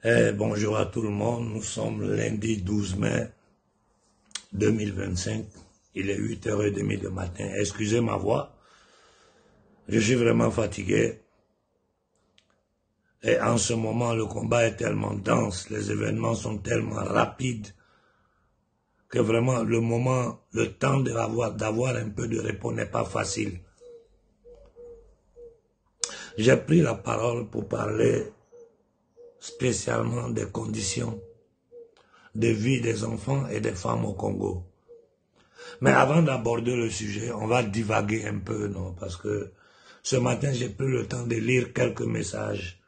Bonjour à tout le monde, nous sommes lundi 12 mai 2025, il est 8h30 du matin, excusez ma voix, je suis vraiment fatigué et en ce moment le combat est tellement dense, les événements sont tellement rapides que vraiment le temps d'avoir un peu de repos n'est pas facile. J'ai pris la parole pour parler spécialement des conditions de vie des enfants et des femmes au Congo. Mais avant d'aborder le sujet, on va divaguer un peu, non? Parce que ce matin, j'ai pris le temps de lire quelques messages.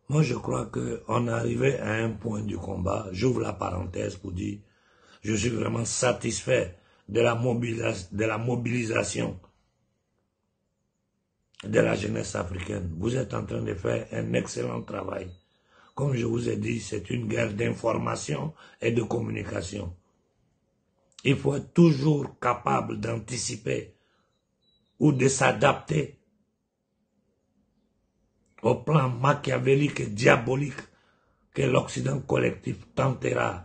Moi, je crois qu'on est arrivé à un point du combat. J'ouvre la parenthèse pour dire, je suis vraiment satisfait de la mobilisation de la jeunesse africaine. Vous êtes en train de faire un excellent travail. Comme je vous ai dit, c'est une guerre d'information et de communication. Il faut être toujours capable d'anticiper ou de s'adapter au plan machiavélique et diabolique que l'Occident collectif tentera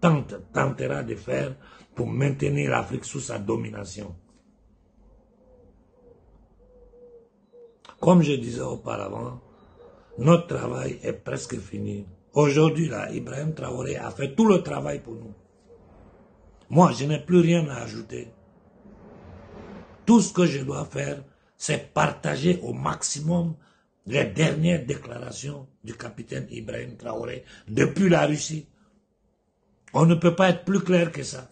de faire pour maintenir l'Afrique sous sa domination. Comme je disais auparavant, notre travail est presque fini. Aujourd'hui, là, Ibrahim Traoré a fait tout le travail pour nous. Moi, je n'ai plus rien à ajouter. Tout ce que je dois faire, c'est partager au maximum les dernières déclarations du capitaine Ibrahim Traoré depuis la Russie. On ne peut pas être plus clair que ça.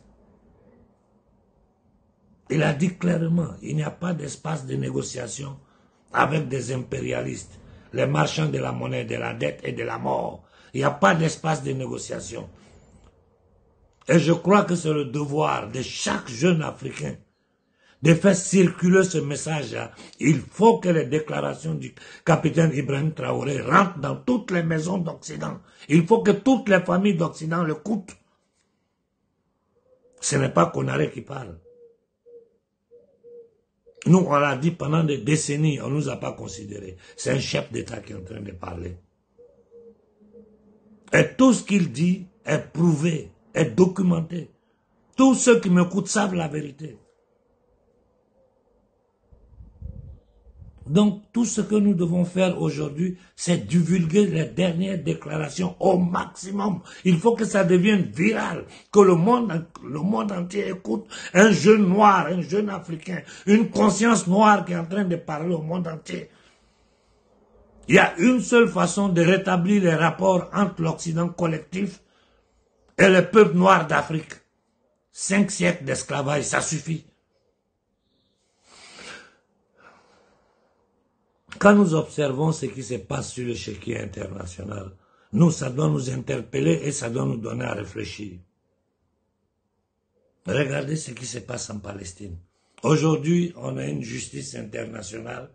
Il a dit clairement, il n'y a pas d'espace de négociation avec des impérialistes, les marchands de la monnaie, de la dette et de la mort. Il n'y a pas d'espace de négociation. Et je crois que c'est le devoir de chaque jeune Africain de faire circuler ce message-là. Il faut que les déclarations du capitaine Ibrahim Traoré rentrent dans toutes les maisons d'Occident. Il faut que toutes les familles d'Occident l'écoutent. Ce n'est pas Konaré qui parle. Nous, on l'a dit pendant des décennies, on ne nous a pas considérés. C'est un chef d'État qui est en train de parler. Et tout ce qu'il dit est prouvé, est documenté. Tous ceux qui m'écoutent savent la vérité. Donc, tout ce que nous devons faire aujourd'hui, c'est divulguer les dernières déclarations au maximum. Il faut que ça devienne viral, que le monde entier écoute un jeune noir, un jeune africain, une conscience noire qui est en train de parler au monde entier. Il y a une seule façon de rétablir les rapports entre l'Occident collectif et le peuple noir d'Afrique. 5 siècles d'esclavage, ça suffit. Quand nous observons ce qui se passe sur l'échiquier international, ça doit nous interpeller et ça doit nous donner à réfléchir. Regardez ce qui se passe en Palestine. Aujourd'hui, on a une justice internationale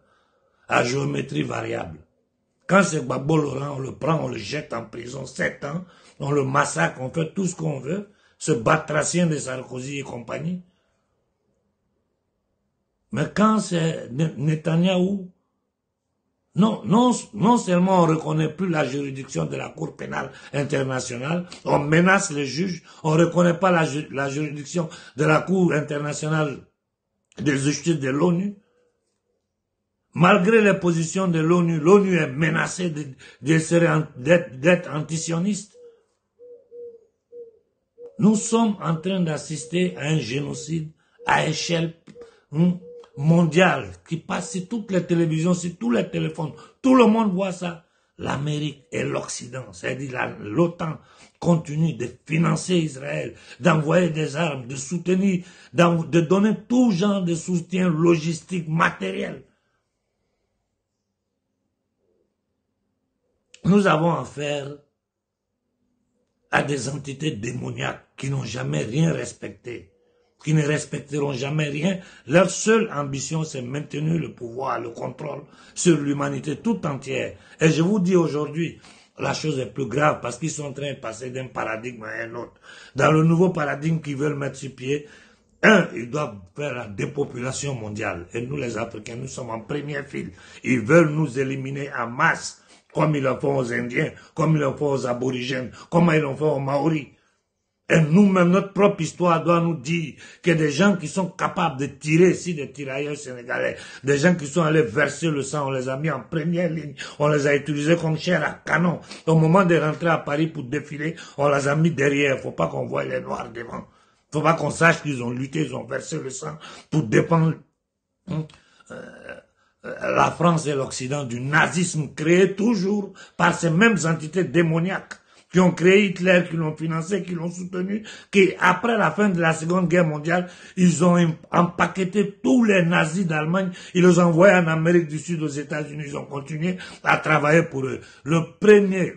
à géométrie variable. Quand c'est Gbagbo Laurent, on le prend, on le jette en prison 7 ans, on le massacre, on fait tout ce qu'on veut, ce batracien de Sarkozy et compagnie. Mais quand c'est Netanyahou, non seulement on ne reconnaît plus la juridiction de la Cour pénale internationale, on menace les juges, on ne reconnaît pas la juridiction de la Cour internationale de justice de l'ONU. Malgré les positions de l'ONU, l'ONU est menacée d'être antisioniste. Nous sommes en train d'assister à un génocide à échelle mondiale qui passe sur toutes les télévisions, sur tous les téléphones. Tout le monde voit ça. L'Amérique et l'Occident, c'est-à-dire l'OTAN, continue de financer Israël, d'envoyer des armes, de soutenir, de donner tout genre de soutien logistique, matériel. Nous avons affaire à des entités démoniaques qui n'ont jamais rien respecté, qui ne respecteront jamais rien. Leur seule ambition, c'est maintenir le pouvoir, le contrôle sur l'humanité tout entière. Et je vous dis aujourd'hui, la chose est plus grave parce qu'ils sont en train de passer d'un paradigme à un autre. Dans le nouveau paradigme qu'ils veulent mettre sur pied, Ils doivent faire la dépopulation mondiale. Et nous, les Africains, nous sommes en première file. Ils veulent nous éliminer en masse, comme ils le font aux Indiens, comme ils le font aux Aborigènes, comme ils le font aux Maoris. Et nous-mêmes, notre propre histoire doit nous dire que des gens qui sont capables de tirer ici, des tirailleurs sénégalais, des gens qui sont allés verser le sang, on les a mis en première ligne, on les a utilisés comme chair à canon. Au moment de rentrer à Paris pour défiler, on les a mis derrière. Faut pas qu'on voie les noirs devant. Faut pas qu'on sache qu'ils ont lutté, ils ont versé le sang pour défendre la France et l'Occident du nazisme créé toujours par ces mêmes entités démoniaques qui ont créé Hitler, qui l'ont financé, qui l'ont soutenu, qui, après la fin de la Seconde Guerre mondiale, ils ont empaqueté tous les nazis d'Allemagne, ils les ont envoyés en Amérique du Sud, aux États-Unis, ils ont continué à travailler pour eux. Le premier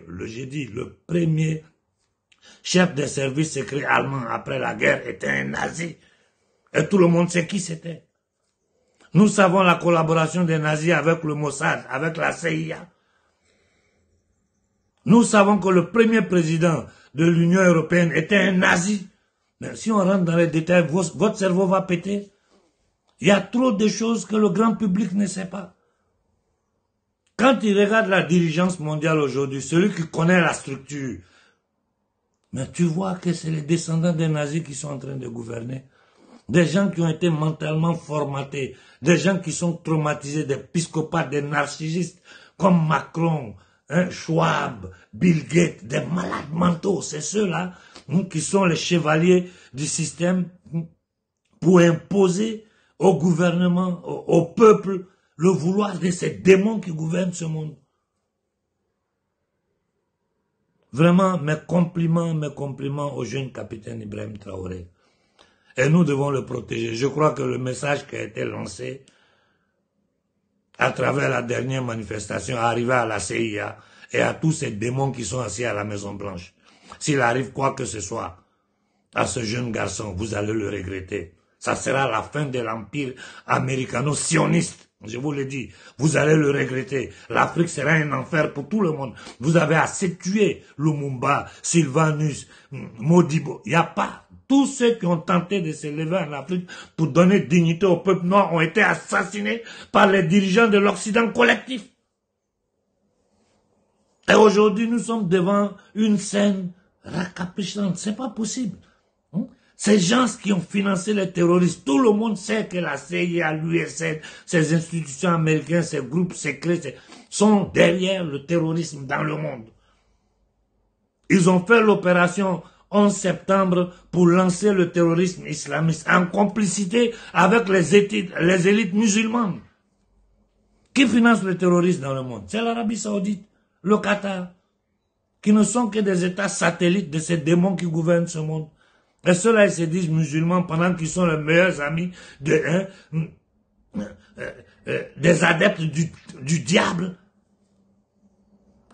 chef des services secrets allemands après la guerre était un nazi. Et tout le monde sait qui c'était. Nous savons la collaboration des nazis avec le Mossad, avec la CIA. Nous savons que le premier président de l'Union européenne était un nazi. Mais si on rentre dans les détails, votre cerveau va péter. Il y a trop de choses que le grand public ne sait pas. Quand il regarde la dirigeance mondiale aujourd'hui, celui qui connaît la structure, mais tu vois que c'est les descendants des nazis qui sont en train de gouverner. Des gens qui ont été mentalement formatés, des gens qui sont traumatisés, des psychopathes, des narcissistes, comme Macron, Schwab, Bill Gates, des malades mentaux. C'est ceux-là qui sont les chevaliers du système pour imposer au gouvernement, au peuple, le vouloir de ces démons qui gouvernent ce monde. Vraiment, mes compliments au jeune capitaine Ibrahim Traoré. Et nous devons le protéger. Je crois que le message qui a été lancé à travers la dernière manifestation est arrivé à la CIA et à tous ces démons qui sont assis à la Maison Blanche. S'il arrive quoi que ce soit à ce jeune garçon, vous allez le regretter. Ça sera la fin de l'empire américano-sioniste. Je vous le dis, vous allez le regretter. L'Afrique sera un enfer pour tout le monde. Vous avez assez tué Lumumba, Sylvanus, Modibo. Il n'y a pas. Tous ceux qui ont tenté de se lever en Afrique pour donner dignité au peuple noir ont été assassinés par les dirigeants de l'Occident collectif. Et aujourd'hui, nous sommes devant une scène raccapricciante. C'est pas possible. Ces gens qui ont financé les terroristes, tout le monde sait que la CIA, l'USN, ces institutions américaines, ces groupes secrets sont derrière le terrorisme dans le monde. Ils ont fait l'opération 11 septembre pour lancer le terrorisme islamiste en complicité avec les élites musulmanes. Qui finance le terrorisme dans le monde? C'est l'Arabie Saoudite, le Qatar, qui ne sont que des États satellites de ces démons qui gouvernent ce monde. Et ceux-là, ils se disent musulmans pendant qu'ils sont les meilleurs amis des adeptes du diable.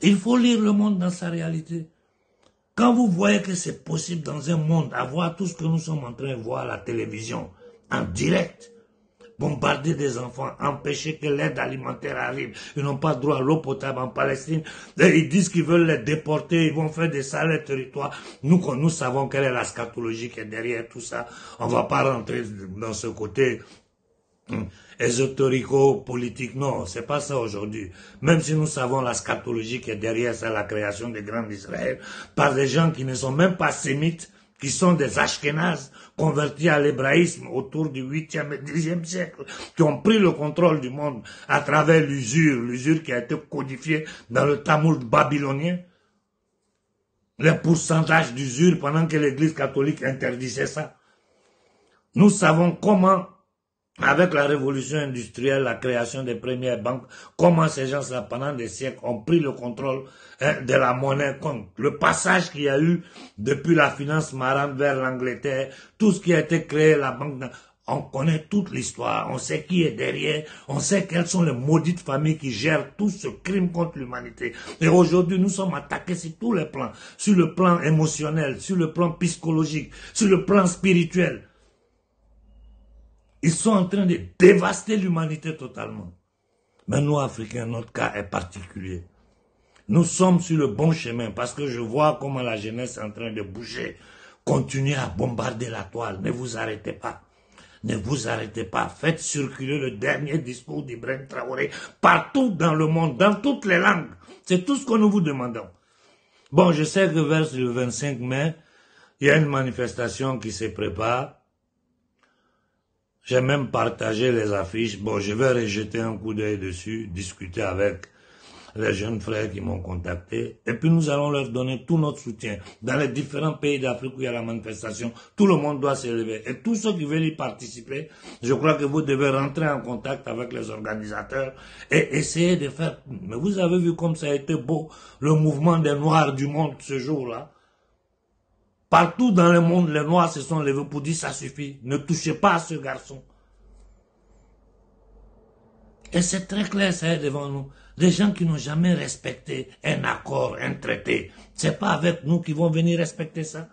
Il faut lire le monde dans sa réalité. Quand vous voyez que c'est possible dans un monde à voir tout ce que nous sommes en train de voir à la télévision, en direct, bombarder des enfants, empêcher que l'aide alimentaire arrive, ils n'ont pas droit à l'eau potable en Palestine, et ils disent qu'ils veulent les déporter, ils vont faire des salles territoires. Nous savons quelle est la scatologie qui est derrière tout ça. On ne va pas rentrer dans ce côté ésotérico-politique, non, c'est pas ça aujourd'hui. Même si nous savons la scatologie qui est derrière ça, la création des grands d'Israël, par des gens qui ne sont même pas sémites, qui sont des Ashkénazes, convertis à l'hébraïsme autour du 8e et 10e siècle, qui ont pris le contrôle du monde à travers l'usure qui a été codifiée dans le Talmud babylonien. Les pourcentages d'usure pendant que l'Église catholique interdisait ça. Nous savons comment, avec la révolution industrielle, la création des premières banques, comment ces gens-là, pendant des siècles, ont pris le contrôle de la monnaie compte. Le passage qu'il y a eu depuis la finance marrante vers l'Angleterre, tout ce qui a été créé, la banque, on connaît toute l'histoire, on sait qui est derrière, on sait quelles sont les maudites familles qui gèrent tout ce crime contre l'humanité. Et aujourd'hui, nous sommes attaqués sur tous les plans, sur le plan émotionnel, sur le plan psychologique, sur le plan spirituel. Ils sont en train de dévaster l'humanité totalement. Mais nous, Africains, notre cas est particulier. Nous sommes sur le bon chemin parce que je vois comment la jeunesse est en train de bouger. Continuez à bombarder la toile, ne vous arrêtez pas. Ne vous arrêtez pas. Faites circuler le dernier discours d'Ibrahim Traoré partout dans le monde, dans toutes les langues. C'est tout ce que nous vous demandons. Bon, je sais que vers le 25 mai, il y a une manifestation qui se prépare. J'ai même partagé les affiches. Bon, je vais rejeter un coup d'œil dessus, discuter avec les jeunes frères qui m'ont contacté. Et puis nous allons leur donner tout notre soutien. Dans les différents pays d'Afrique où il y a la manifestation, tout le monde doit se lever. Et tous ceux qui veulent y participer, je crois que vous devez rentrer en contact avec les organisateurs et essayer de faire... Mais vous avez vu comme ça a été beau, le mouvement des Noirs du monde ce jour-là. Partout dans le monde, les Noirs se sont levés pour dire ça suffit. Ne touchez pas à ce garçon. Et c'est très clair, ça est devant nous. Des gens qui n'ont jamais respecté un accord, un traité. C'est pas avec nous qu'ils vont venir respecter ça.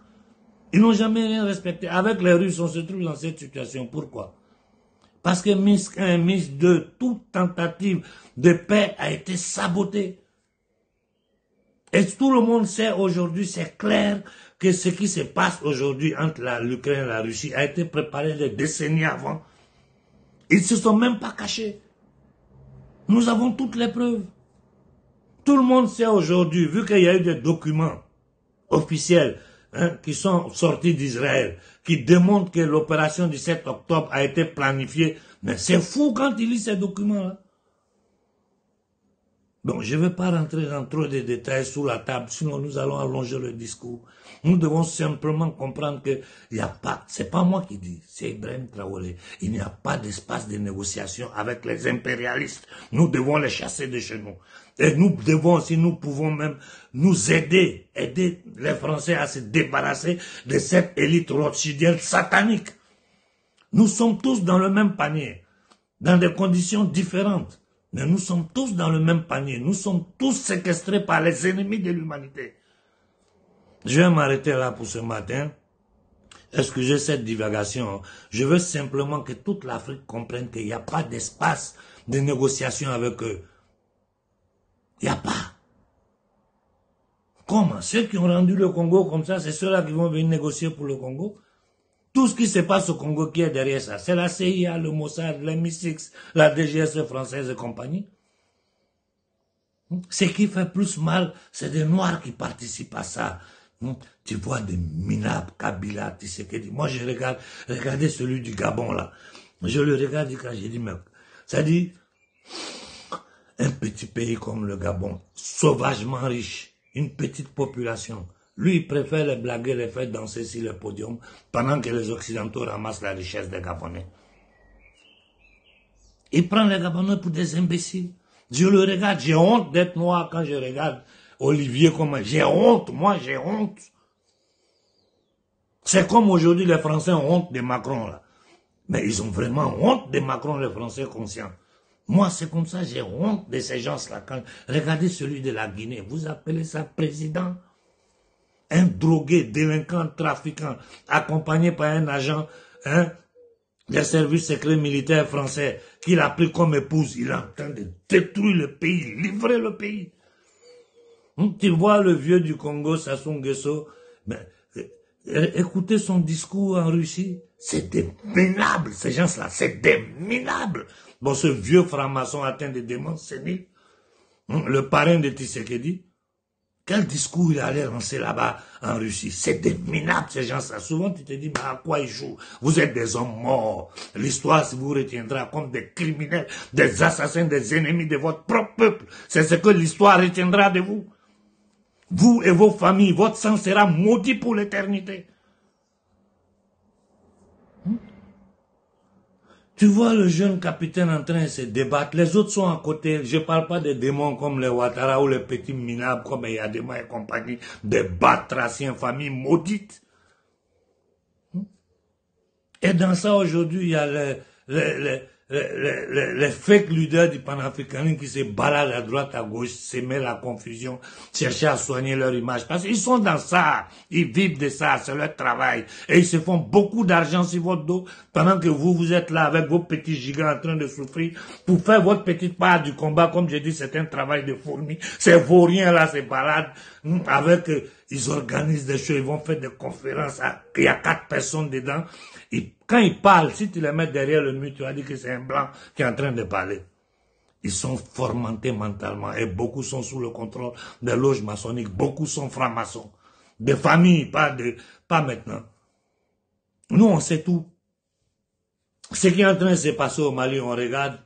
Ils n'ont jamais rien respecté. Avec les Russes, on se trouve dans cette situation. Pourquoi? Parce que Minsk 1, Minsk 2, toute tentative de paix a été sabotée. Et tout le monde sait aujourd'hui, c'est clair, que ce qui se passe aujourd'hui entre l'Ukraine et la Russie a été préparé des décennies avant. Ils ne se sont même pas cachés. Nous avons toutes les preuves. Tout le monde sait aujourd'hui, vu qu'il y a eu des documents officiels qui sont sortis d'Israël, qui démontrent que l'opération du 7 octobre a été planifiée. Mais c'est fou quand il lit ces documents-là. Bon, je ne vais pas rentrer dans trop de détails sous la table, sinon nous allons allonger le discours. Nous devons simplement comprendre que il n'y a pas, c'est pas moi qui dis, c'est Ibrahim Traoré. Il n'y a pas d'espace de négociation avec les impérialistes. Nous devons les chasser de chez nous. Et nous devons, si nous pouvons même nous aider les Français à se débarrasser de cette élite rothschildienne satanique. Nous sommes tous dans le même panier, dans des conditions différentes. Mais nous sommes tous dans le même panier. Nous sommes tous séquestrés par les ennemis de l'humanité. Je vais m'arrêter là pour ce matin. Est-ce que j'ai cette divagation? Je veux simplement que toute l'Afrique comprenne qu'il n'y a pas d'espace de négociation avec eux. Il n'y a pas. Comment? Ceux qui ont rendu le Congo comme ça, c'est ceux-là qui vont venir négocier pour le Congo? Tout ce qui se passe au Congo qui est derrière ça, c'est la CIA, le Mossad, le MI6, la DGSE française et compagnie. Ce qui fait plus mal, c'est des Noirs qui participent à ça. Tu vois des Minab, Kabila, Tshisekedi. Moi, je regardais celui du Gabon, là. Je le regarde quand j'ai dit, mec, ça dit, un petit pays comme le Gabon, sauvagement riche, une petite population. Lui, il préfère les blaguer, les faire danser sur le podium, pendant que les Occidentaux ramassent la richesse des Gabonais. Il prend les Gabonais pour des imbéciles. Je le regarde, j'ai honte d'être noir quand je regarde Olivier comme j'ai honte, moi j'ai honte. C'est comme aujourd'hui les Français ont honte de Macron là. Mais ils ont vraiment honte de Macron, les Français conscients. Moi c'est comme ça, j'ai honte de ces gens-là. Regardez celui de la Guinée, vous appelez ça président? Un drogué, délinquant, trafiquant, accompagné par un agent des services secrets militaires français, qu'il a pris comme épouse. Il est en train de détruire le pays, livrer le pays. Tu vois le vieux du Congo, Sassou Nguesso, écoutez son discours en Russie, c'est des minables, ces gens-là, c'est des minables. Bon, ce vieux franc-maçon atteint de démence sénile, le parrain de Tshisekedi, quel discours il allait lancer là-bas en Russie? C'est des minables, ces gens-là. Souvent, tu te dis, mais à quoi ils jouent? Vous êtes des hommes morts. L'histoire vous retiendra comme des criminels, des assassins, des ennemis de votre propre peuple. C'est ce que l'histoire retiendra de vous. Vous et vos familles, votre sang sera maudit pour l'éternité. Tu vois le jeune capitaine en train de se débattre, les autres sont à côté. Je ne parle pas des démons comme les Ouattara ou les petits minables comme Yadema et compagnie, des batraciens, familles maudites. Et dans ça, aujourd'hui, il y a les fake leaders du panafricanisme qui se baladent à droite, à gauche, s'aimer la confusion, chercher à soigner leur image. Parce qu'ils sont dans ça, ils vivent de ça, c'est leur travail. Et ils se font beaucoup d'argent sur votre dos, pendant que vous êtes là avec vos petits gigants en train de souffrir, pour faire votre petite part du combat. Comme j'ai dit, c'est un travail de fourmi. Ces vauriens là se baladent avec... ils organisent des choses, ils vont faire des conférences, il y a 4 personnes dedans. Et quand ils parlent, si tu les mets derrière le mur, tu vas dire que c'est un blanc qui est en train de parler. Ils sont formatés mentalement et beaucoup sont sous le contrôle des loges maçonniques, beaucoup sont francs-maçons. Des familles, pas maintenant. Nous, on sait tout. Ce qui est en train de se passer au Mali, on regarde.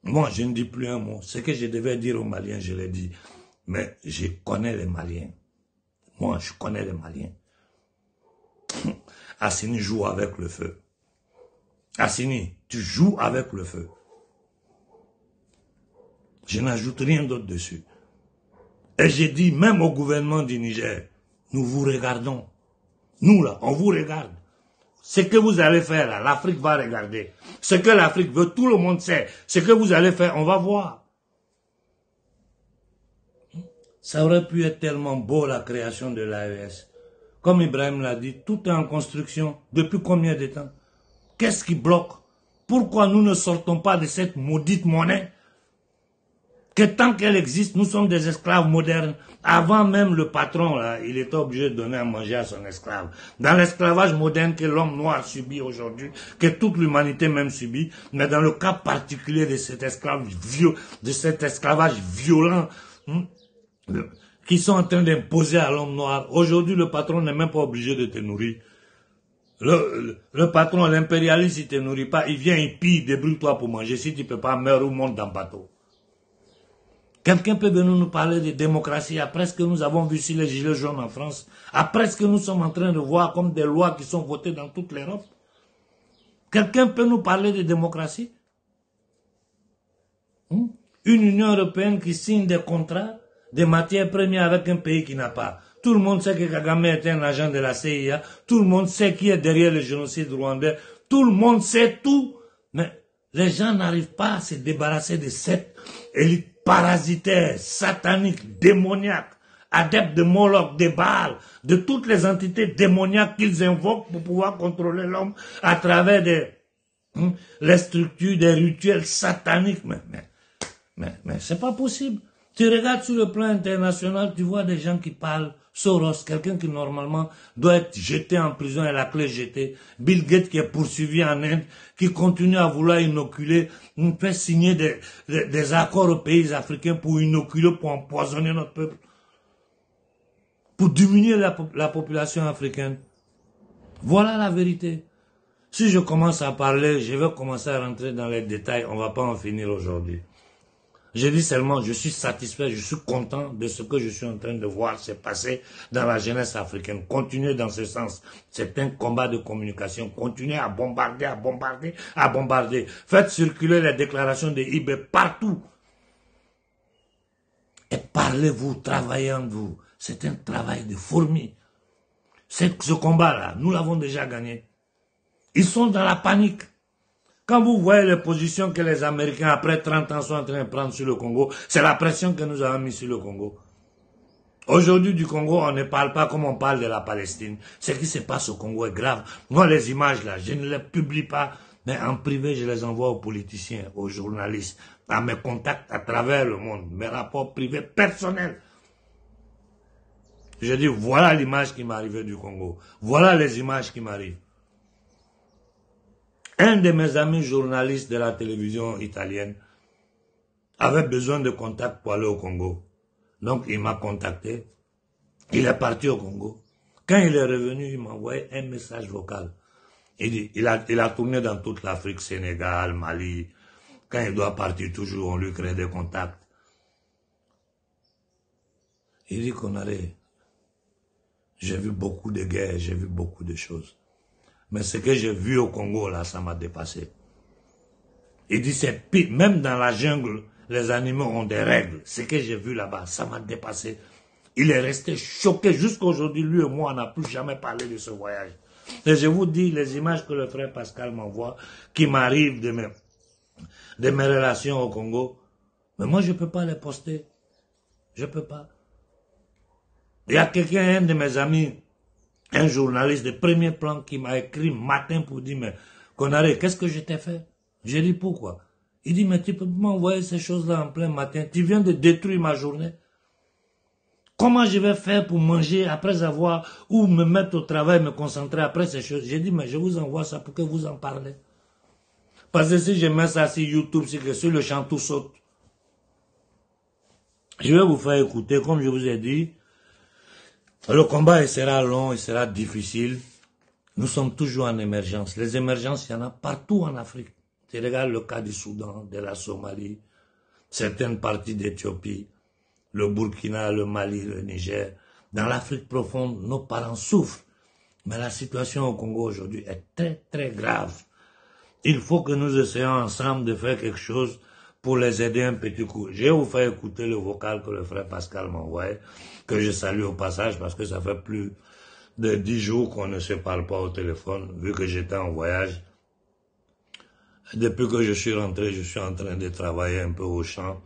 Moi, je ne dis plus un mot. Ce que je devais dire aux Maliens, je l'ai dit. Mais je connais les Maliens. Moi, je connais les Maliens. Assini joue avec le feu. Assini, tu joues avec le feu. Je n'ajoute rien d'autre dessus. Et j'ai dit, même au gouvernement du Niger, nous vous regardons. Nous, là, on vous regarde. Ce que vous allez faire, là, l'Afrique va regarder. Ce que l'Afrique veut, tout le monde sait. Ce que vous allez faire, on va voir. Ça aurait pu être tellement beau, la création de l'AES. Comme Ibrahim l'a dit, tout est en construction. Depuis combien de temps? Qu'est-ce qui bloque? Pourquoi nous ne sortons pas de cette maudite monnaie? Que tant qu'elle existe, nous sommes des esclaves modernes. Avant même le patron, là, il était obligé de donner à manger à son esclave. Dans l'esclavage moderne que l'homme noir subit aujourd'hui, que toute l'humanité même subit, mais dans le cas particulier de cet esclavage violent, qui sont en train d'imposer à l'homme noir, aujourd'hui le patron n'est même pas obligé de te nourrir. Le patron, l'impérialiste, il te nourrit pas, il vient, il pille, débrouille-toi pour manger. Si tu peux pas, meurs ou monte dans le bateau. Quelqu'un peut venir nous parler de démocratie après ce que nous avons vu sur les gilets jaunes en France, après ce que nous sommes en train de voir comme des lois qui sont votées dans toute l'Europe. Quelqu'un peut nous parler de démocratie? Une Union européenne qui signe des contrats de matières premières avec un pays qui n'a pas. Tout le monde sait que Kagame est un agent de la CIA, tout le monde sait qui est derrière le génocide rwandais, tout le monde sait tout, mais les gens n'arrivent pas à se débarrasser de cette élite parasitaire, satanique, démoniaque, adepte de Moloch, de Baal, de toutes les entités démoniaques qu'ils invoquent pour pouvoir contrôler l'homme à travers les structures, des rituels sataniques. Mais c'est pas possible. Tu regardes sur le plan international, tu vois des gens qui parlent. Soros, quelqu'un qui normalement doit être jeté en prison et la clé jetée. Bill Gates qui est poursuivi en Inde, qui continue à vouloir inoculer, nous fait signer des accords aux pays africains pour inoculer, pour empoisonner notre peuple. Pour diminuer la population africaine. Voilà la vérité. Si je commence à parler, je vais commencer à rentrer dans les détails, on ne va pas en finir aujourd'hui. Je dis seulement, je suis satisfait, je suis content de ce que je suis en train de voir se passer dans la jeunesse africaine. Continuez dans ce sens. C'est un combat de communication. Continuez à bombarder, à bombarder, à bombarder. Faites circuler les déclarations de IB partout. Et parlez-vous, travaillez en vous. C'est un travail de fourmi. Ce combat-là, nous l'avons déjà gagné. Ils sont dans la panique. Quand vous voyez les positions que les Américains, après 30 ans, sont en train de prendre sur le Congo, c'est la pression que nous avons mis sur le Congo. Aujourd'hui, du Congo, on ne parle pas comme on parle de la Palestine. Ce qui se passe au Congo est grave. Moi, les images là, je ne les publie pas, mais en privé, je les envoie aux politiciens, aux journalistes, à mes contacts à travers le monde, mes rapports privés personnels. Je dis, voilà l'image qui m'est arrivée du Congo. Voilà les images qui m'arrivent. Un de mes amis journalistes de la télévision italienne avait besoin de contact pour aller au Congo. Donc il m'a contacté. Il est parti au Congo. Quand il est revenu, il m'a envoyé un message vocal. Il a tourné dans toute l'Afrique, Sénégal, Mali. Quand il doit partir, toujours on lui crée des contacts. Il dit qu'on allait. J'ai vu beaucoup de guerres, j'ai vu beaucoup de choses. Mais ce que j'ai vu au Congo, là, ça m'a dépassé. Il dit, c'est pire. Même dans la jungle, les animaux ont des règles. Ce que j'ai vu là-bas, ça m'a dépassé. Il est resté choqué. Jusqu'à aujourd'hui, lui et moi, on n'a plus jamais parlé de ce voyage. Et je vous dis, les images que le frère Pascal m'envoie, qui m'arrivent de mes relations au Congo, mais moi, je ne peux pas les poster. Je ne peux pas. Il y a quelqu'un, un de mes amis, un journaliste de premier plan qui m'a écrit matin pour dire, mais Konaré, qu'est-ce que je t'ai fait? J'ai dit, pourquoi? Il dit, mais tu peux m'envoyer ces choses-là en plein matin. Tu viens de détruire ma journée. Comment je vais faire pour manger après avoir, ou me mettre au travail, me concentrer après ces choses? J'ai dit, mais je vous envoie ça pour que vous en parlez. Parce que si je mets ça sur YouTube, c'est que sur le champ tout saute. Je vais vous faire écouter, comme je vous ai dit, le combat il sera long, il sera difficile. Nous sommes toujours en émergence. Les émergences, il y en a partout en Afrique. Tu regardes le cas du Soudan, de la Somalie, certaines parties d'Éthiopie, le Burkina, le Mali, le Niger. Dans l'Afrique profonde, nos parents souffrent. Mais la situation au Congo aujourd'hui est très, très grave. Il faut que nous essayions ensemble de faire quelque chose pour les aider un petit coup. Je vais vous faire écouter le vocal que le frère Pascal m'a envoyé, que je salue au passage parce que ça fait plus de 10 jours qu'on ne se parle pas au téléphone, vu que j'étais en voyage. Depuis que je suis rentré, je suis en train de travailler un peu au champ,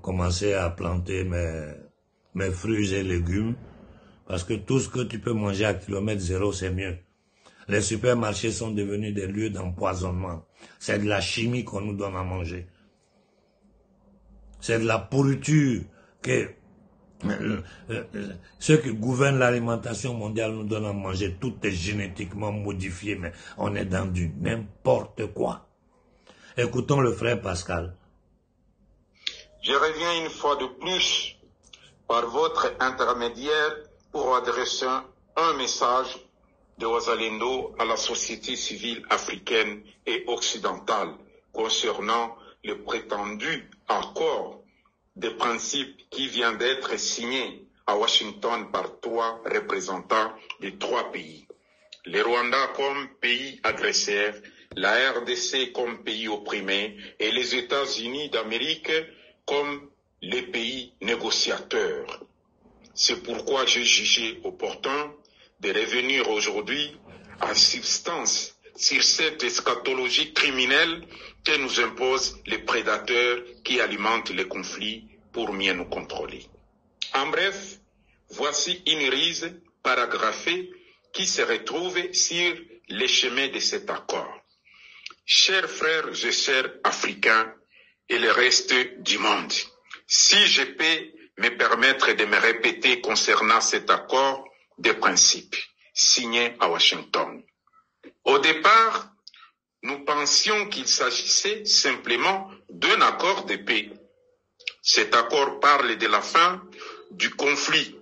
commencer à planter mes fruits et légumes, parce que tout ce que tu peux manger à kilomètre zéro, c'est mieux. Les supermarchés sont devenus des lieux d'empoisonnement. C'est de la chimie qu'on nous donne à manger. C'est de la pourriture que ceux qui gouvernent l'alimentation mondiale nous donnent à manger. Tout est génétiquement modifié, mais on est dans du n'importe quoi. Écoutons le frère Pascal. Je reviens une fois de plus par votre intermédiaire pour adresser un message de Wazalendo à la société civile africaine et occidentale concernant le prétendu accord de principe qui vient d'être signé à Washington par 3 représentants de 3 pays. Le Rwanda comme pays agresseur, la RDC comme pays opprimé et les États-Unis d'Amérique comme les pays négociateurs. C'est pourquoi j'ai jugé opportun de revenir aujourd'hui en substance sur cette eschatologie criminelle que nous imposent les prédateurs qui alimentent les conflits pour mieux nous contrôler. En bref, voici une rise paragraphée qui se retrouve sur les chemins de cet accord. Chers frères et sœurs africains et le reste du monde, si je peux me permettre de me répéter concernant cet accord de principe signé à Washington. Au départ, nous pensions qu'il s'agissait simplement d'un accord de paix. Cet accord parle de la fin du conflit,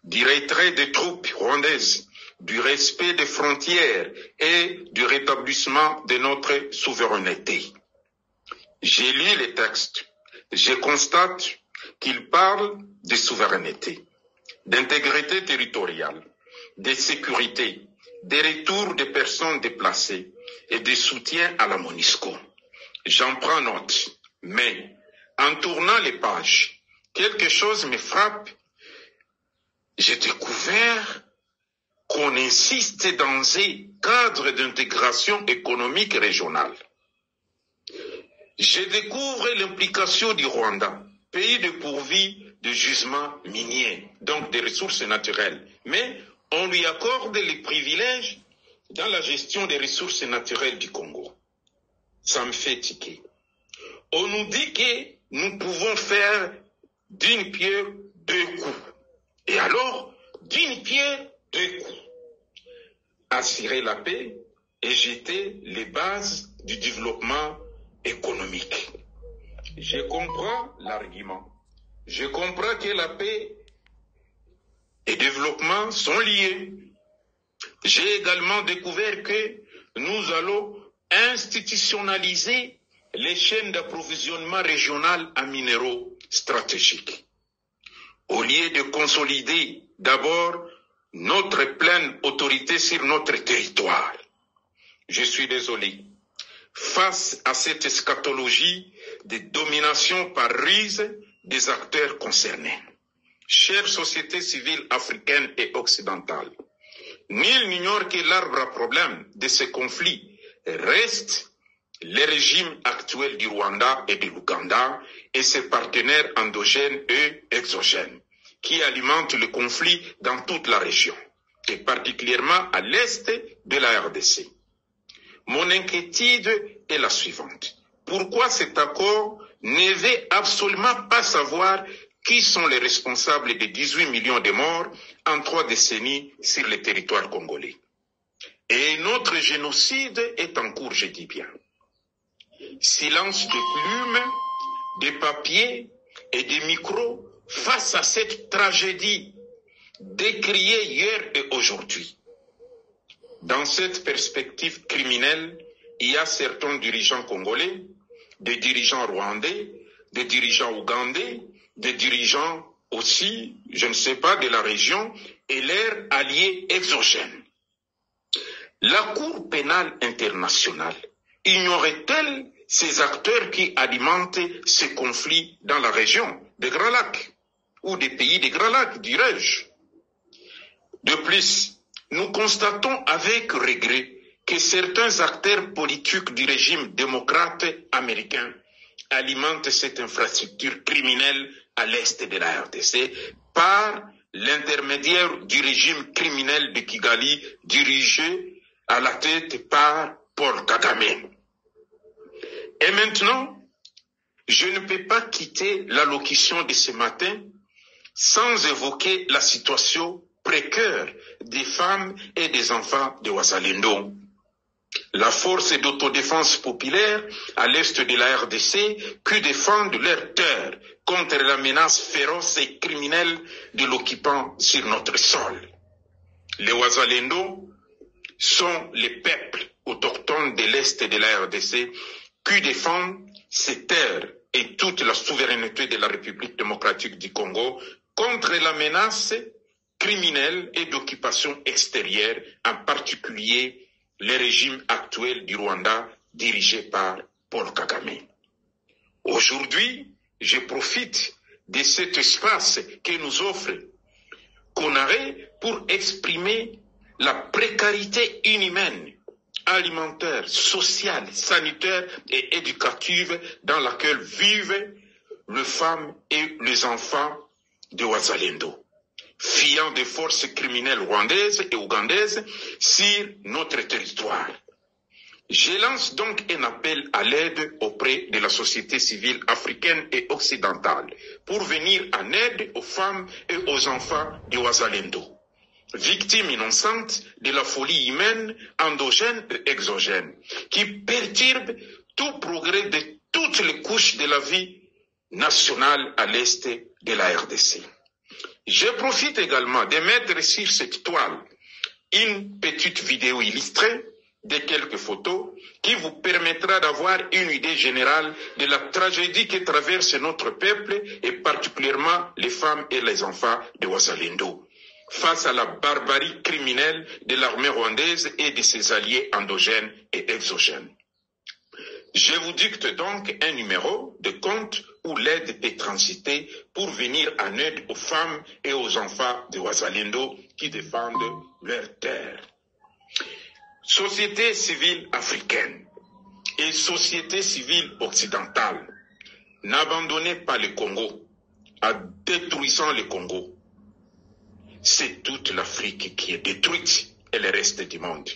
du retrait des troupes rwandaises, du respect des frontières et du rétablissement de notre souveraineté. J'ai lu les textes. Je constate qu'il parle de souveraineté, d'intégrité territoriale, de sécurité, de retour des personnes déplacées et de soutien à la MONUSCO. J'en prends note, mais en tournant les pages, quelque chose me frappe. J'ai découvert qu'on insiste dans un cadre d'intégration économique régionale. Je découvre l'implication du Rwanda, pays dépourvu de gisements miniers, donc des ressources naturelles. Mais on lui accorde les privilèges dans la gestion des ressources naturelles du Congo. Ça me fait tiquer. On nous dit que nous pouvons faire d'une pierre 2 coups. Et alors, d'une pierre 2 coups. Assurer la paix et jeter les bases du développement économique. Je comprends l'argument. Je comprends que la paix et développement sont liés. J'ai également découvert que nous allons institutionnaliser les chaînes d'approvisionnement régionales en minéraux stratégiques. Au lieu de consolider d'abord notre pleine autorité sur notre territoire. Je suis désolé. Face à cette eschatologie de domination par ruse des acteurs concernés, chère société civile africaine et occidentale, nul n'ignore que l'arbre à problème de ce conflit reste le régime actuel du Rwanda et de l'Ouganda et ses partenaires endogènes et exogènes qui alimentent le conflit dans toute la région et particulièrement à l'est de la RDC. Mon inquiétude est la suivante. Pourquoi cet accord ne veut absolument pas savoir qui sont les responsables des 18 millions de morts en 3 décennies sur le territoire congolais. Et notre génocide est en cours, je dis bien. Silence de plumes, de papiers et de micros face à cette tragédie décriée hier et aujourd'hui. Dans cette perspective criminelle, il y a certains dirigeants congolais, des dirigeants rwandais, des dirigeants ougandais, des dirigeants aussi, je ne sais pas, de la région et leurs alliés exogènes. La Cour pénale internationale ignorait-elle ces acteurs qui alimentent ces conflits dans la région des Grands Lacs ou des pays des Grands Lacs, dirais-je? De plus, nous constatons avec regret que certains acteurs politiques du régime démocrate américain alimentent cette infrastructure criminelle à l'est de la RDC par l'intermédiaire du régime criminel de Kigali dirigé à la tête par Paul Kagame. Et maintenant, je ne peux pas quitter l'allocution de ce matin sans évoquer la situation précaire des femmes et des enfants de Wazalendo. La force d'autodéfense populaire à l'est de la RDC qui défendent leur terre contre la menace féroce et criminelle de l'occupant sur notre sol. Les Wazalendo sont les peuples autochtones de l'est de la RDC qui défendent ces terres et toute la souveraineté de la République démocratique du Congo contre la menace criminelle et d'occupation extérieure, en particulier le régime actuel du Rwanda dirigé par Paul Kagame. Aujourd'hui, je profite de cet espace que nous offre Konaré pour exprimer la précarité inhumaine, alimentaire, sociale, sanitaire et éducative dans laquelle vivent les femmes et les enfants de Wazalendo, fuyant des forces criminelles rwandaises et ougandaises sur notre territoire. Je lance donc un appel à l'aide auprès de la société civile africaine et occidentale pour venir en aide aux femmes et aux enfants de Wazalendo, victimes innocentes de la folie humaine endogène et exogène, qui perturbe tout progrès de toutes les couches de la vie nationale à l'est de la RDC. Je profite également de mettre sur cette toile une petite vidéo illustrée de quelques photos qui vous permettra d'avoir une idée générale de la tragédie que traverse notre peuple et particulièrement les femmes et les enfants de Wazalendo face à la barbarie criminelle de l'armée rwandaise et de ses alliés endogènes et exogènes. Je vous dicte donc un numéro de compte où l'aide peut transiter pour venir en aide aux femmes et aux enfants de Wazalendo qui défendent leur terre. Société civile africaine et société civile occidentale, n'abandonnez pas le Congo en détruisant le Congo. C'est toute l'Afrique qui est détruite et le reste du monde.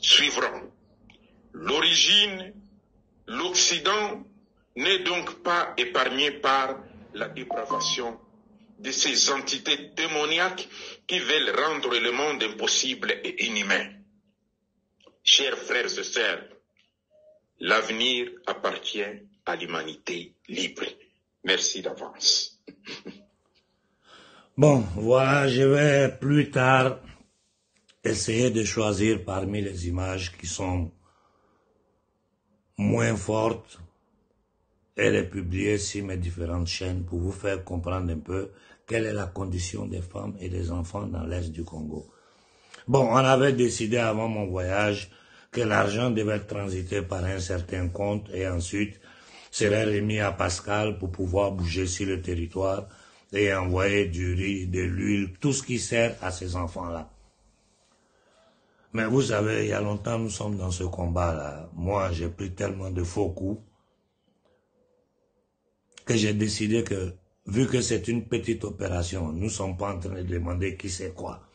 Suivront. L'origine, l'Occident n'est donc pas épargné par la dépravation de ces entités démoniaques qui veulent rendre le monde impossible et inhumain. Chers frères et sœurs, l'avenir appartient à l'humanité libre. Merci d'avance. Bon, voilà, je vais plus tard essayer de choisir parmi les images qui sont moins fortes et les publier sur mes différentes chaînes pour vous faire comprendre un peu quelle est la condition des femmes et des enfants dans l'Est du Congo. Bon, on avait décidé avant mon voyage que l'argent devait transiter par un certain compte et ensuite serait remis à Pascal pour pouvoir bouger sur le territoire et envoyer du riz, de l'huile, tout ce qui sert à ces enfants-là. Mais vous savez, il y a longtemps, nous sommes dans ce combat-là. Moi, j'ai pris tellement de faux coups que j'ai décidé que, vu que c'est une petite opération, nous ne sommes pas en train de demander qui c'est quoi.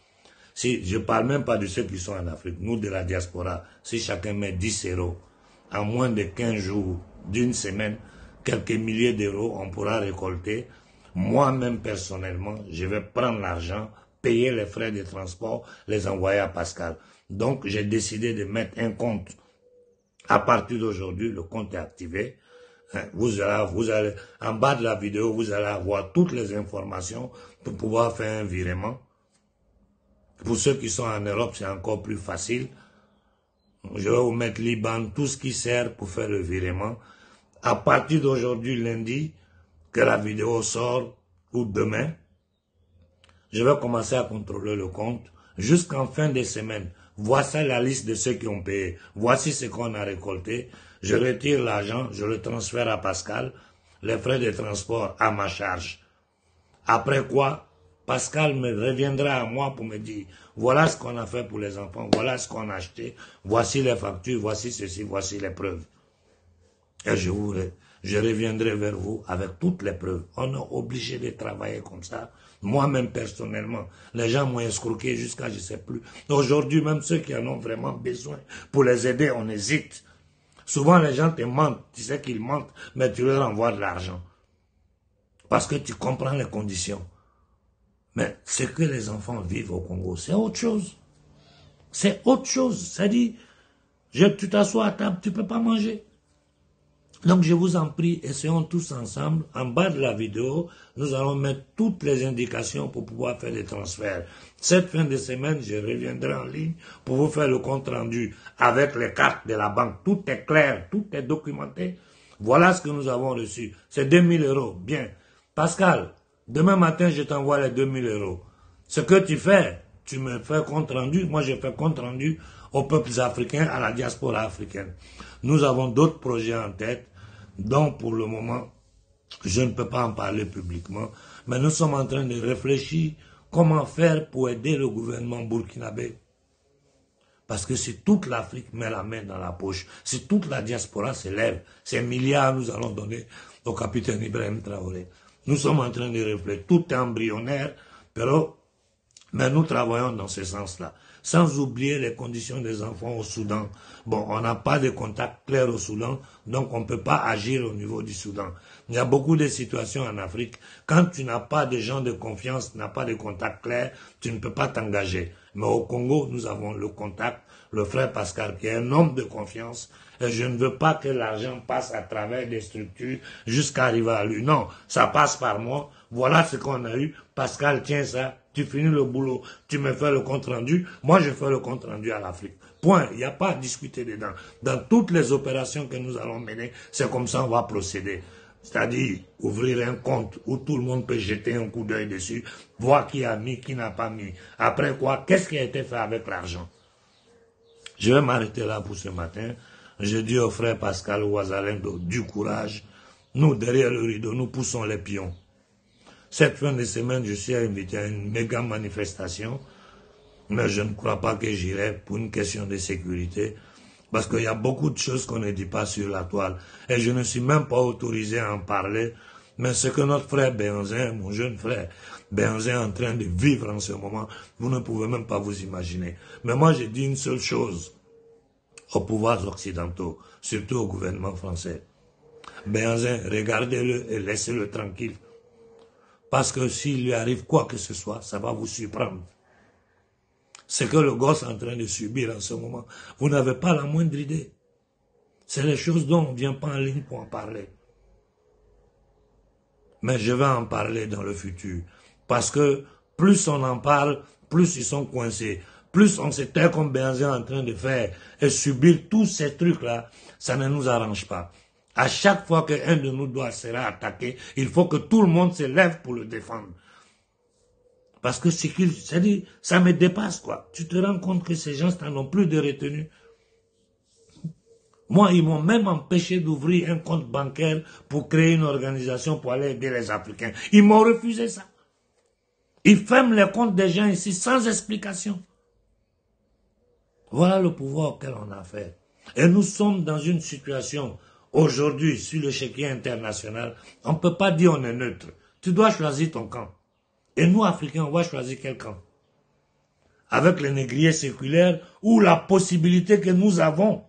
Si, je ne parle même pas de ceux qui sont en Afrique, nous de la diaspora, si chacun met 10 euros, en moins de 15 jours, d'une semaine, quelques milliers d'euros, on pourra récolter. Moi-même, personnellement, je vais prendre l'argent, payer les frais de transport, les envoyer à Pascal. Donc, j'ai décidé de mettre un compte. À partir d'aujourd'hui, le compte est activé. Vous allez, en bas de la vidéo, vous allez avoir toutes les informations pour pouvoir faire un virement. Pour ceux qui sont en Europe, c'est encore plus facile. Je vais vous mettre l'IBAN, tout ce qui sert pour faire le virement. À partir d'aujourd'hui, lundi, que la vidéo sort, ou demain, je vais commencer à contrôler le compte jusqu'en fin de semaine. Voici la liste de ceux qui ont payé. Voici ce qu'on a récolté. Je retire l'argent, je le transfère à Pascal. Les frais de transport à ma charge. Après quoi, Pascal me reviendra à moi pour me dire, voilà ce qu'on a fait pour les enfants, voilà ce qu'on a acheté, voici les factures, voici ceci, voici les preuves. Et je reviendrai vers vous avec toutes les preuves. On est obligé de travailler comme ça. Moi-même, personnellement, les gens m'ont escroqué jusqu'à je ne sais plus. Aujourd'hui, même ceux qui en ont vraiment besoin, pour les aider, on hésite. Souvent, les gens te mentent. Tu sais qu'ils mentent, mais tu leur envoies de l'argent. Parce que tu comprends les conditions. Mais ce que les enfants vivent au Congo, c'est autre chose. C'est autre chose. C'est-à-dire, tu t'assois à table, tu ne peux pas manger. Donc, je vous en prie, essayons tous ensemble. En bas de la vidéo, nous allons mettre toutes les indications pour pouvoir faire les transferts. Cette fin de semaine, je reviendrai en ligne pour vous faire le compte rendu avec les cartes de la banque. Tout est clair, tout est documenté. Voilà ce que nous avons reçu. C'est 2000 €. Bien. Pascal, demain matin, je t'envoie les 2000 €. Ce que tu fais, tu me fais compte rendu. Moi, je fais compte rendu aux peuples africains, à la diaspora africaine. Nous avons d'autres projets en tête, dont pour le moment, je ne peux pas en parler publiquement, mais nous sommes en train de réfléchir comment faire pour aider le gouvernement burkinabé. Parce que si toute l'Afrique met la main dans la poche, si toute la diaspora se lève, ces milliards nous allons donner au capitaine Ibrahim Traoré. Nous sommes en train de réfléchir, tout est embryonnaire, mais nous travaillons dans ce sens-là. Sans oublier les conditions des enfants au Soudan. Bon, on n'a pas de contact clair au Soudan, donc on ne peut pas agir au niveau du Soudan. Il y a beaucoup de situations en Afrique. Quand tu n'as pas de gens de confiance, tu n'as pas de contact clair, tu ne peux pas t'engager. Mais au Congo, nous avons le contact, le frère Pascal, qui est un homme de confiance. Et je ne veux pas que l'argent passe à travers des structures jusqu'à arriver à lui. Non, ça passe par moi. Voilà ce qu'on a eu. Pascal, tiens ça. Tu finis le boulot, tu me fais le compte rendu, moi je fais le compte rendu à l'Afrique. Point, il n'y a pas à discuter dedans. Dans toutes les opérations que nous allons mener, c'est comme ça qu'on va procéder. C'est-à-dire ouvrir un compte où tout le monde peut jeter un coup d'œil dessus, voir qui a mis, qui n'a pas mis. Après quoi, qu'est-ce qui a été fait avec l'argent? Je vais m'arrêter là pour ce matin. Je dis au frère Pascal Ouazalendo du courage. Nous, derrière le rideau, nous poussons les pions. Cette fin de semaine, je suis invité à une méga manifestation, mais je ne crois pas que j'irai pour une question de sécurité, parce qu'il y a beaucoup de choses qu'on ne dit pas sur la toile, et je ne suis même pas autorisé à en parler, mais ce que notre frère Benzin, mon jeune frère Benzin, est en train de vivre en ce moment, vous ne pouvez même pas vous imaginer. Mais moi, je dis une seule chose aux pouvoirs occidentaux, surtout au gouvernement français. Benzin, regardez-le et laissez-le tranquille. Parce que s'il lui arrive quoi que ce soit, ça va vous surprendre. Ce que le gosse est en train de subir en ce moment, vous n'avez pas la moindre idée. C'est les choses dont on ne vient pas en ligne pour en parler. Mais je vais en parler dans le futur. Parce que plus on en parle, plus ils sont coincés. Plus on se tait comme Benzin en train de faire et subir tous ces trucs-là, ça ne nous arrange pas. À chaque fois qu'un de nous sera attaqué, il faut que tout le monde se lève pour le défendre. Parce que c'est-à-dire, ça me dépasse, quoi. Tu te rends compte que ces gens n'ont plus de retenue. Moi, ils m'ont même empêché d'ouvrir un compte bancaire pour créer une organisation pour aller aider les Africains. Ils m'ont refusé ça. Ils ferment les comptes des gens ici sans explication. Voilà le pouvoir auquel on a affaire. Et nous sommes dans une situation... Aujourd'hui, sur le chéquier international, on ne peut pas dire on est neutre. Tu dois choisir ton camp. Et nous, Africains, on va choisir quel camp? Avec les négriers séculaires ou la possibilité que nous avons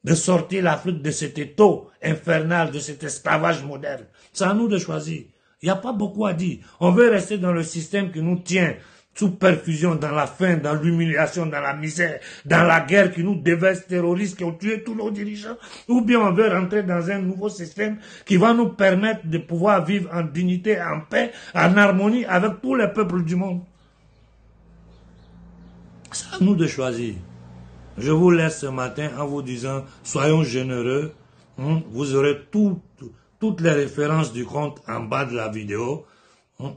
de sortir l'Afrique de cet étau infernal, de cet esclavage moderne. C'est à nous de choisir. Il n'y a pas beaucoup à dire. On veut rester dans le système qui nous tient sous perfusion, dans la faim, dans l'humiliation, dans la misère, dans la guerre qui nous déverse, terroristes qui ont tué tous nos dirigeants, ou bien on veut rentrer dans un nouveau système qui va nous permettre de pouvoir vivre en dignité, en paix, en harmonie avec tous les peuples du monde. C'est à nous de choisir. Je vous laisse ce matin en vous disant, soyons généreux. Vous aurez toutes les références du compte en bas de la vidéo.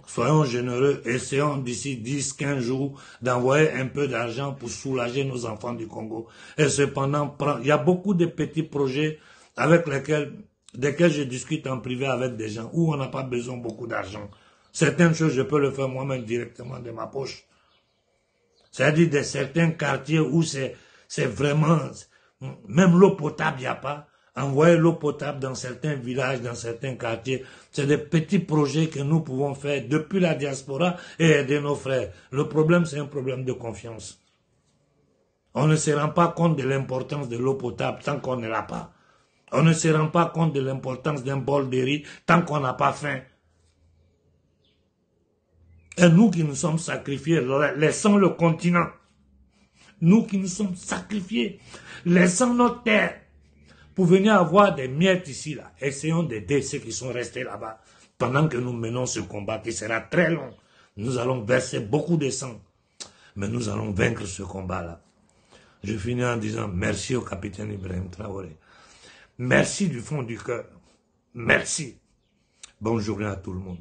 Soyons généreux. Essayons d'ici 10-15 jours d'envoyer un peu d'argent pour soulager nos enfants du Congo. Et cependant, il y a beaucoup de petits projets avec desquels je discute en privé avec des gens où on n'a pas besoin beaucoup d'argent. Certaines choses, je peux le faire moi-même directement de ma poche. C'est-à-dire de certains quartiers où c'est vraiment, même l'eau potable, il n'y a pas. Envoyer l'eau potable dans certains villages, dans certains quartiers, c'est des petits projets que nous pouvons faire depuis la diaspora et aider nos frères. Le problème, c'est un problème de confiance. On ne se rend pas compte de l'importance de l'eau potable tant qu'on ne l'a pas. On ne se rend pas compte de l'importance d'un bol de riz tant qu'on n'a pas faim. Et nous qui nous sommes sacrifiés, laissons le continent. Nous qui nous sommes sacrifiés, laissons notre terre pour venir avoir des miettes ici, là. Essayons d'aider ceux qui sont restés là-bas. Pendant que nous menons ce combat qui sera très long, nous allons verser beaucoup de sang. Mais nous allons vaincre ce combat-là. Je finis en disant merci au capitaine Ibrahim Traoré. Merci du fond du cœur. Merci. Bonne journée à tout le monde.